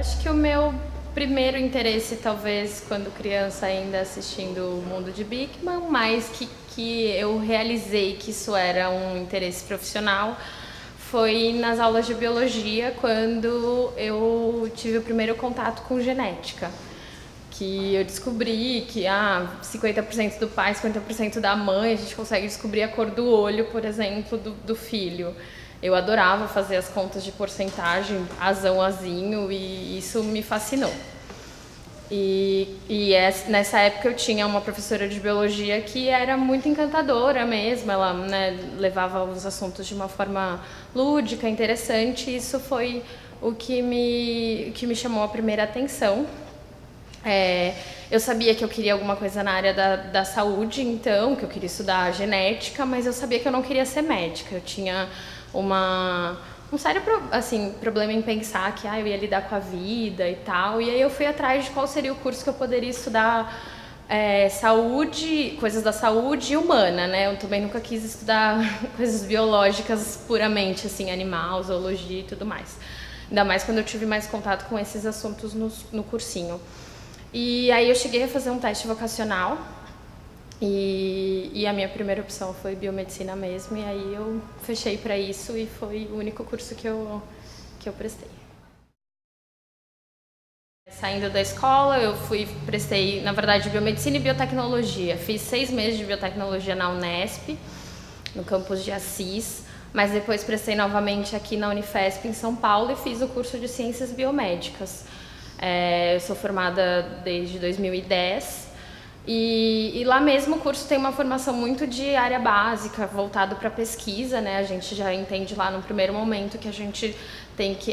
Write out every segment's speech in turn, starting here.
Acho que o meu primeiro interesse, talvez, quando criança ainda assistindo o Mundo de Big Bang, mas que eu realizei que isso era um interesse profissional, foi nas aulas de biologia, quando eu tive o primeiro contato com genética. Que eu descobri que 50% do pai, 50% da mãe, a gente consegue descobrir a cor do olho, por exemplo, do filho. Eu adorava fazer as contas de porcentagem, azão, azinho, e isso me fascinou. Nessa época eu tinha uma professora de biologia que era muito encantadora mesmo, ela, né, levava os assuntos de uma forma lúdica, interessante, e isso foi o que me chamou a primeira atenção. Eu sabia que eu queria alguma coisa na área da saúde, então, que eu queria estudar genética, mas eu sabia que eu não queria ser médica. Eu tinha um sério problema em pensar que eu ia lidar com a vida e tal. E aí eu fui atrás de qual seria o curso que eu poderia estudar saúde, coisas da saúde humana, né? Eu também nunca quis estudar coisas biológicas puramente, assim, animal, zoologia e tudo mais. Ainda mais quando eu tive mais contato com esses assuntos no cursinho. E aí eu cheguei a fazer um teste vocacional e a minha primeira opção foi biomedicina mesmo, e aí eu fechei para isso e foi o único curso que eu prestei. Saindo da escola, eu prestei, na verdade, biomedicina e biotecnologia. Fiz 6 meses de biotecnologia na Unesp, no campus de Assis, mas depois prestei novamente aqui na Unifesp, em São Paulo, e fiz o curso de Ciências Biomédicas. Eu sou formada desde 2010 e lá mesmo o curso tem uma formação muito de área básica, voltado para pesquisa, né? A gente já entende lá no primeiro momento que a gente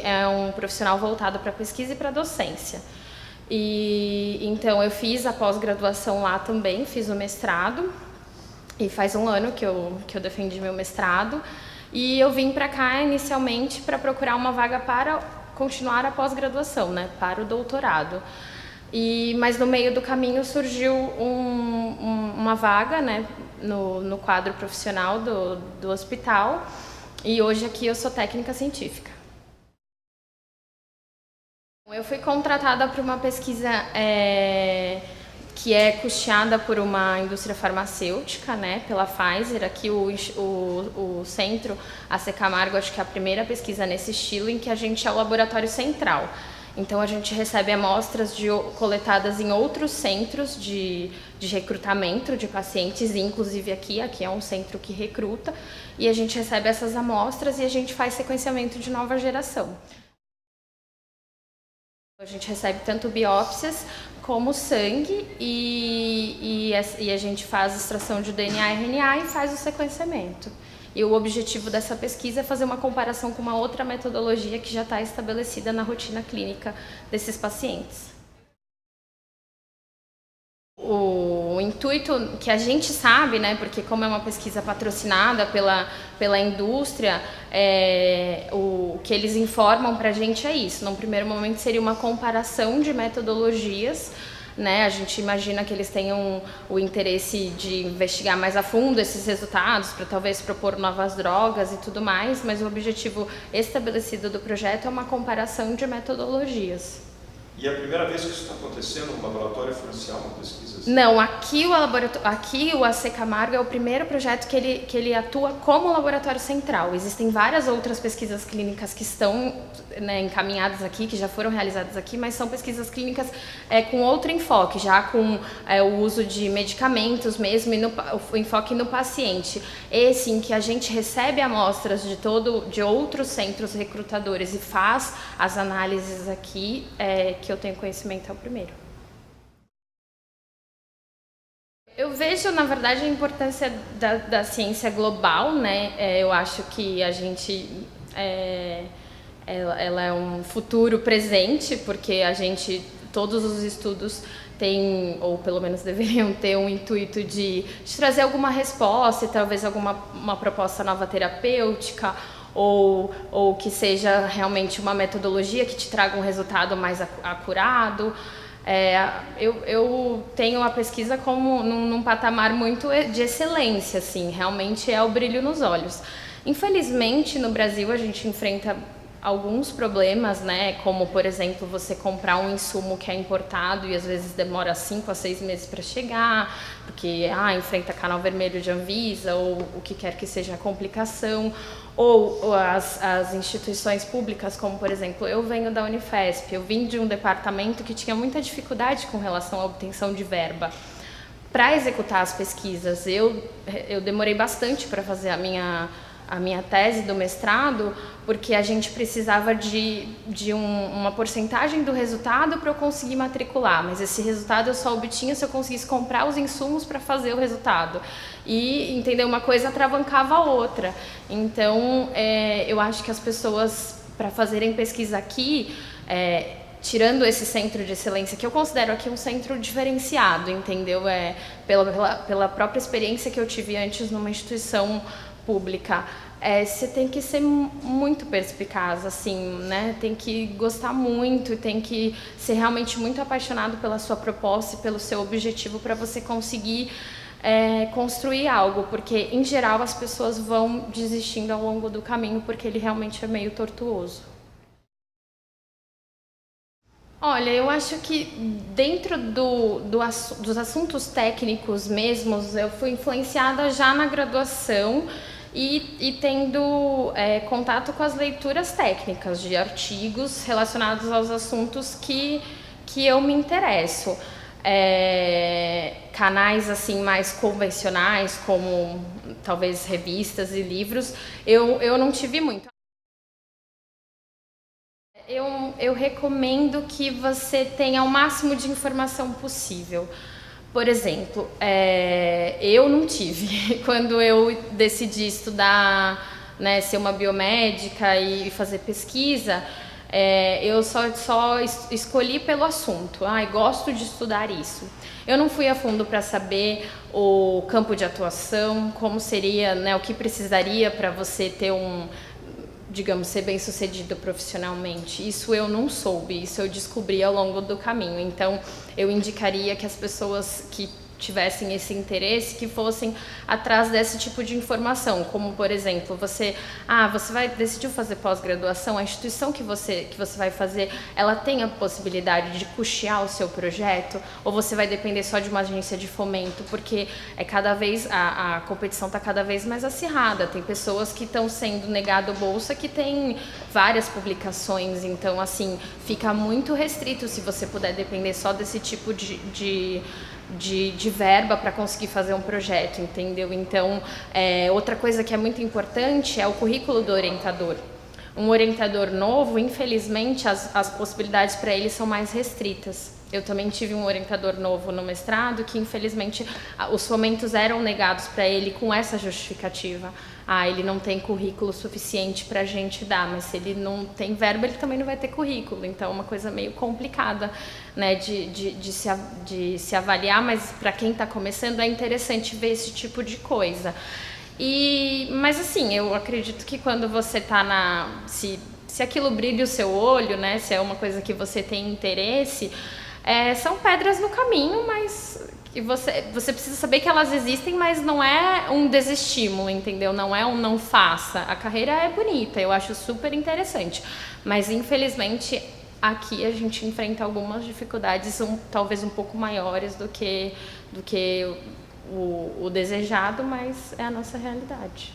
é um profissional voltado para pesquisa e para docência. E então eu fiz a pós-graduação lá também, fiz o mestrado, e faz um ano que eu defendi meu mestrado, e eu vim para cá inicialmente para procurar uma vaga para continuar a pós-graduação, né, para o doutorado. Mas no meio do caminho surgiu uma vaga, né, no quadro profissional do hospital, e hoje aqui eu sou técnica científica. Eu fui contratada para uma pesquisa que é custeada por uma indústria farmacêutica, né, pela Pfizer. Aqui o centro, a Camargo, acho que é a primeira pesquisa nesse estilo em que a gente é o laboratório central. Então a gente recebe amostras coletadas em outros centros de recrutamento de pacientes, inclusive aqui é um centro que recruta, e a gente recebe essas amostras e a gente faz sequenciamento de nova geração. A gente recebe tanto biópsias como sangue e a gente faz extração de DNA e RNA e faz o sequenciamento. E o objetivo dessa pesquisa é fazer uma comparação com uma outra metodologia que já está estabelecida na rotina clínica desses pacientes. O intuito que a gente sabe, né, porque como é uma pesquisa patrocinada pela indústria, o que eles informam para a gente é isso. Num primeiro momento seria uma comparação de metodologias, né? A gente imagina que eles tenham o interesse de investigar mais a fundo esses resultados para talvez propor novas drogas e tudo mais, mas o objetivo estabelecido do projeto é uma comparação de metodologias. E é a primeira vez que isso está acontecendo no laboratório financiar uma pesquisa assim? Não, aqui o AC Camargo é o primeiro projeto que ele atua como laboratório central. Existem várias outras pesquisas clínicas que estão, né, encaminhadas aqui, que já foram realizadas aqui, mas são pesquisas clínicas com outro enfoque, já com o uso de medicamentos mesmo e o enfoque no paciente. Esse em que a gente recebe amostras de outros centros recrutadores e faz as análises aqui, que eu tenho conhecimento, é o primeiro. Eu vejo, na verdade, a importância da ciência global, né? Eu acho que a gente, ela é um futuro presente, porque todos os estudos têm, ou pelo menos deveriam ter, um intuito de trazer alguma resposta e talvez uma proposta nova terapêutica, ou que seja realmente uma metodologia que te traga um resultado mais acurado. Eu tenho a pesquisa como num patamar muito de excelência, assim, realmente é o brilho nos olhos. Infelizmente, no Brasil, a gente enfrenta alguns problemas, né? Como, por exemplo, você comprar um insumo que é importado e às vezes demora 5 a 6 meses para chegar, porque enfrenta canal vermelho de Anvisa ou o que quer que seja a complicação. Ou as instituições públicas, como, por exemplo, eu venho da Unifesp, eu vim de um departamento que tinha muita dificuldade com relação à obtenção de verba. Para executar as pesquisas, eu demorei bastante para fazer a minha tese do mestrado, porque a gente precisava de uma porcentagem do resultado para eu conseguir matricular, mas esse resultado eu só obtinha se eu conseguisse comprar os insumos para fazer o resultado. E, entendeu? Uma coisa atravancava a outra. Então, eu acho que as pessoas, para fazerem pesquisa aqui, tirando esse centro de excelência, que eu considero aqui um centro diferenciado, entendeu? Pela própria experiência que eu tive antes numa instituição pública, você tem que ser muito perspicaz, assim, né? Tem que gostar muito, tem que ser realmente muito apaixonado pela sua proposta e pelo seu objetivo para você conseguir construir algo, porque, em geral, as pessoas vão desistindo ao longo do caminho porque ele realmente é meio tortuoso. Olha, eu acho que dentro dos assuntos técnicos mesmos, eu fui influenciada já na graduação e tendo contato com as leituras técnicas de artigos relacionados aos assuntos que eu me interesso. Canais assim mais convencionais, como talvez revistas e livros, eu não tive muito. Eu recomendo que você tenha o máximo de informação possível. Por exemplo, eu não tive. Quando eu decidi estudar, né, ser uma biomédica e fazer pesquisa, eu só escolhi pelo assunto. Gosto de estudar isso. Eu não fui a fundo para saber o campo de atuação, como seria, né, o que precisaria para você ter digamos, ser bem-sucedido profissionalmente. Isso eu não soube, isso eu descobri ao longo do caminho. Então, eu indicaria que as pessoas que tivessem esse interesse, que fossem atrás desse tipo de informação, como, por exemplo, você decidiu fazer pós-graduação, a instituição que você vai fazer, ela tem a possibilidade de custear o seu projeto, ou você vai depender só de uma agência de fomento, porque cada vez, a competição está cada vez mais acirrada, tem pessoas que estão sendo negado bolsa que tem várias publicações, então, assim, fica muito restrito se você puder depender só desse tipo de verba para conseguir fazer um projeto, entendeu? Então, outra coisa que é muito importante é o currículo do orientador. Um orientador novo, infelizmente, as possibilidades para ele são mais restritas. Eu também tive um orientador novo no mestrado que, infelizmente, os fomentos eram negados para ele com essa justificativa. Ele não tem currículo suficiente para a gente dar, mas se ele não tem verba, ele também não vai ter currículo. Então, é uma coisa meio complicada, né, de se avaliar, mas para quem está começando é interessante ver esse tipo de coisa. Mas assim, eu acredito que quando você está se aquilo brilha o seu olho, né, se é uma coisa que você tem interesse, são pedras no caminho, mas que você precisa saber que elas existem, mas não é um desestímulo, entendeu? Não é um não faça. A carreira é bonita, eu acho super interessante, mas infelizmente aqui a gente enfrenta algumas dificuldades talvez um pouco maiores do que o desejado, mas é a nossa realidade.